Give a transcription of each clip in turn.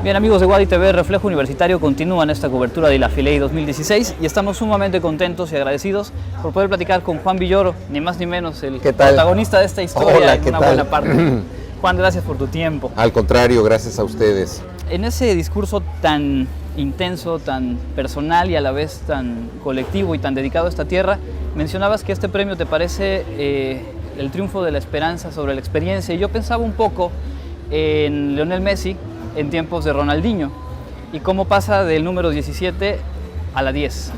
Bien, amigos de Wadi TV, Reflejo Universitario continúa en esta cobertura de la Filey 2016 y estamos sumamente contentos y agradecidos por poder platicar con Juan Villoro, ni más ni menos el protagonista de esta historia. Hola, en una buena parte. Juan, gracias por tu tiempo. Al contrario, gracias a ustedes. En ese discurso tan intenso, tan personal y a la vez tan colectivo y tan dedicado a esta tierra, mencionabas que este premio te parece el triunfo de la esperanza sobre la experiencia, y yo pensaba un poco en Lionel Messi en tiempos de Ronaldinho y cómo pasa del número 17 a la 10.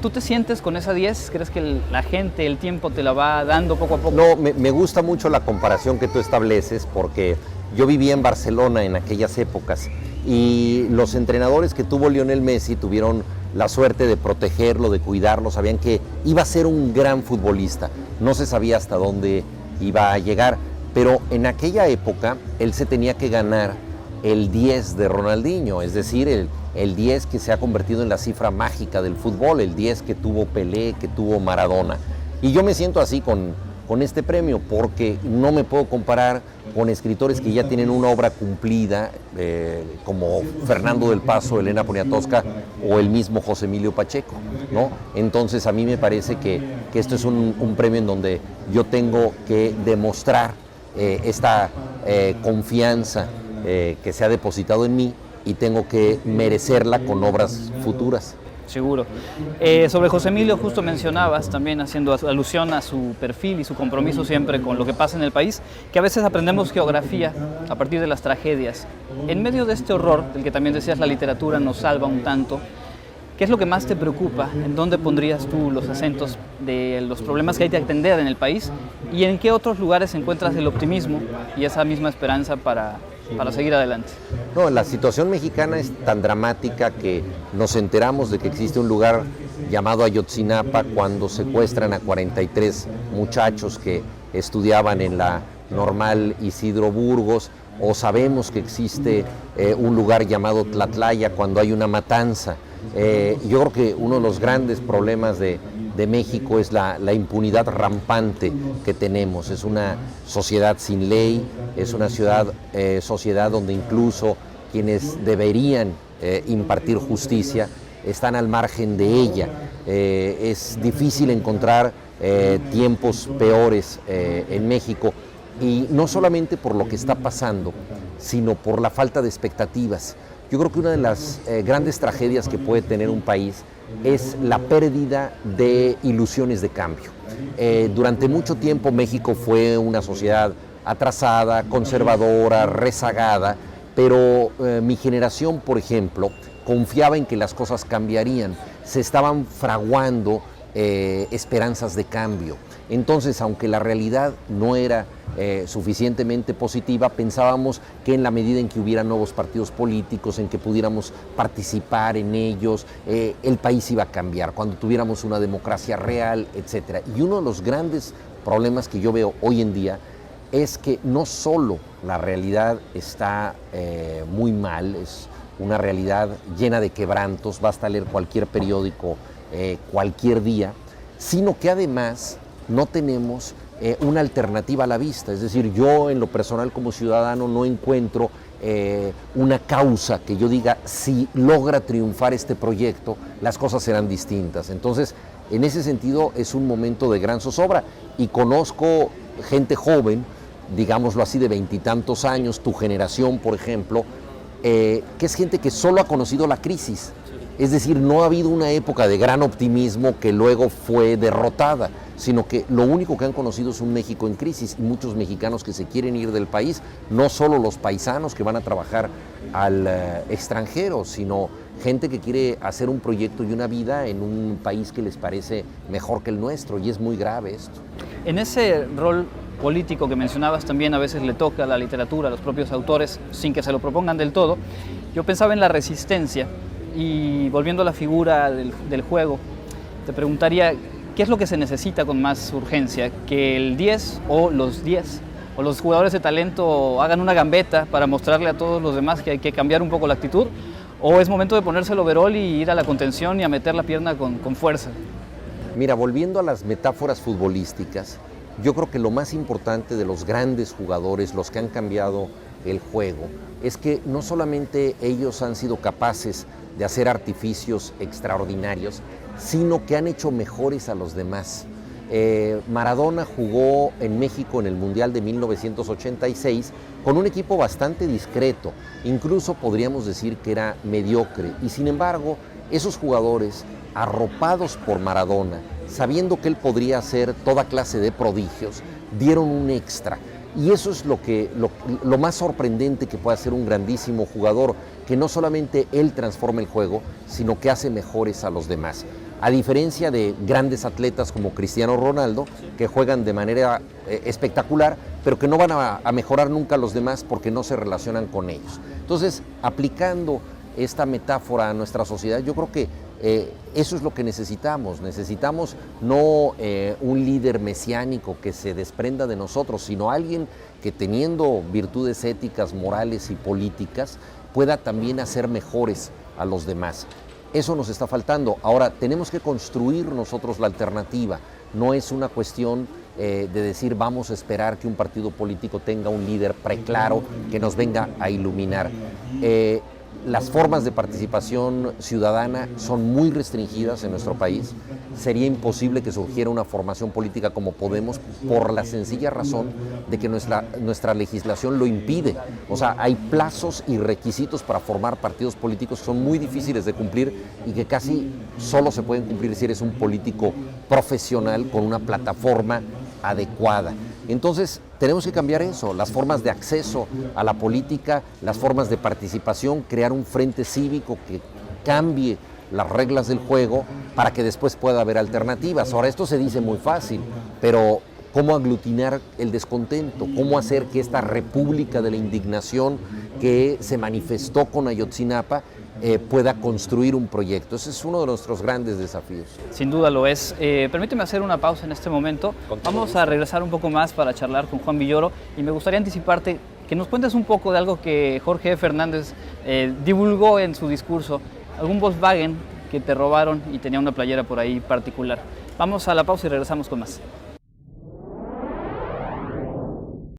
¿Tú te sientes con esa 10? ¿Crees que la gente, el tiempo te la va dando poco a poco? No, me gusta mucho la comparación que tú estableces, porque yo vivía en Barcelona en aquellas épocas y los entrenadores que tuvo Lionel Messi tuvieron la suerte de protegerlo, de cuidarlo, sabían que iba a ser un gran futbolista, no se sabía hasta dónde iba a llegar, pero en aquella época él se tenía que ganar el 10 de Ronaldinho, es decir, el 10 que se ha convertido en la cifra mágica del fútbol, el 10 que tuvo Pelé, que tuvo Maradona. Y yo me siento así con este premio, porque no me puedo comparar con escritores que ya tienen una obra cumplida, como Fernando del Paso, Elena Poniatowska o el mismo José Emilio Pacheco, ¿no? Entonces a mí me parece que esto es un premio en donde yo tengo que demostrar esta confianza que se ha depositado en mí, y tengo que merecerla con obras futuras. Seguro. Sobre José Emilio, justo mencionabas, también haciendo alusión a su perfil y su compromiso siempre con lo que pasa en el país, que a veces aprendemos geografía a partir de las tragedias. En medio de este horror, del que también decías la literatura nos salva un tanto, ¿qué es lo que más te preocupa? ¿En dónde pondrías tú los acentos de los problemas que hay que atender en el país? ¿Y en qué otros lugares encuentras el optimismo y esa misma esperanza para seguir adelante? No, la situación mexicana es tan dramática que nos enteramos de que existe un lugar llamado Ayotzinapa cuando secuestran a 43 muchachos que estudiaban en la Normal Isidro Burgos, o sabemos que existe un lugar llamado Tlatlaya cuando hay una matanza. Yo creo que uno de los grandes problemas de México es la impunidad rampante que tenemos. Es una sociedad sin ley, es una sociedad donde incluso quienes deberían impartir justicia están al margen de ella. Es difícil encontrar tiempos peores en México, y no solamente por lo que está pasando, sino por la falta de expectativas. Yo creo que una de las grandes tragedias que puede tener un país es la pérdida de ilusiones de cambio. Durante mucho tiempo México fue una sociedad atrasada, conservadora, rezagada, pero mi generación, por ejemplo, confiaba en que las cosas cambiarían. Se estaban fraguando esperanzas de cambio. Entonces, aunque la realidad no era suficientemente positiva, pensábamos que en la medida en que hubiera nuevos partidos políticos, en que pudiéramos participar en ellos, el país iba a cambiar, cuando tuviéramos una democracia real, etc. Y uno de los grandes problemas que yo veo hoy en día es que no solo la realidad está muy mal, es una realidad llena de quebrantos, basta leer cualquier periódico cualquier día, sino que además no tenemos una alternativa a la vista. Es decir, yo en lo personal como ciudadano no encuentro una causa que yo diga, si logra triunfar este proyecto, las cosas serán distintas. Entonces, en ese sentido es un momento de gran zozobra, y conozco gente joven, digámoslo así, de 20 y tantos años, tu generación, por ejemplo, que es gente que solo ha conocido la crisis. Es decir, no ha habido una época de gran optimismo que luego fue derrotada, sino que lo único que han conocido es un México en crisis, y muchos mexicanos que se quieren ir del país, no solo los paisanos que van a trabajar al extranjero, sino gente que quiere hacer un proyecto y una vida en un país que les parece mejor que el nuestro, y es muy grave esto. En ese rol político que mencionabas, también a veces le toca a la literatura, a los propios autores, sin que se lo propongan del todo. Yo pensaba en la resistencia, y volviendo a la figura del juego, te preguntaría, ¿qué es lo que se necesita con más urgencia? ¿Que el 10 o los 10 o los jugadores de talento hagan una gambeta para mostrarle a todos los demás que hay que cambiar un poco la actitud? ¿O es momento de ponerse el overol y ir a la contención y a meter la pierna con fuerza? Mira, volviendo a las metáforas futbolísticas, yo creo que lo más importante de los grandes jugadores, los que han cambiado el juego es que no solamente ellos han sido capaces de hacer artificios extraordinarios, sino que han hecho mejores a los demás. Maradona jugó en México en el Mundial de 1986 con un equipo bastante discreto, incluso podríamos decir que era mediocre, y sin embargo esos jugadores arropados por Maradona, sabiendo que él podría hacer toda clase de prodigios, dieron un extra. Y eso es lo más sorprendente que puede hacer un grandísimo jugador, que no solamente él transforma el juego, sino que hace mejores a los demás. A diferencia de grandes atletas como Cristiano Ronaldo, que juegan de manera espectacular, pero que no van a mejorar nunca a los demás porque no se relacionan con ellos. Entonces, aplicando esta metáfora a nuestra sociedad, yo creo que eso es lo que necesitamos. Necesitamos no un líder mesiánico que se desprenda de nosotros, sino alguien que, teniendo virtudes éticas, morales y políticas, pueda también hacer mejores a los demás. Eso nos está faltando. Ahora, tenemos que construir nosotros la alternativa. No es una cuestión de decir vamos a esperar que un partido político tenga un líder preclaro que nos venga a iluminar. Las formas de participación ciudadana son muy restringidas en nuestro país. Sería imposible que surgiera una formación política como Podemos por la sencilla razón de que nuestra legislación lo impide. O sea, hay plazos y requisitos para formar partidos políticos que son muy difíciles de cumplir y que casi solo se pueden cumplir si eres un político profesional con una plataforma adecuada. Entonces, tenemos que cambiar eso, las formas de acceso a la política, las formas de participación, crear un frente cívico que cambie las reglas del juego para que después pueda haber alternativas. Ahora, esto se dice muy fácil, pero ¿cómo aglutinar el descontento? ¿Cómo hacer que esta república de la indignación que se manifestó con Ayotzinapa pueda construir un proyecto? Ese es uno de nuestros grandes desafíos. Sin duda lo es. Permíteme hacer una pausa en este momento. Vamos a regresar un poco más para charlar con Juan Villoro y me gustaría anticiparte que nos cuentes un poco de algo que Jorge Fernández divulgó en su discurso, algún Volkswagen que te robaron y tenía una playera por ahí particular. Vamos a la pausa y regresamos con más.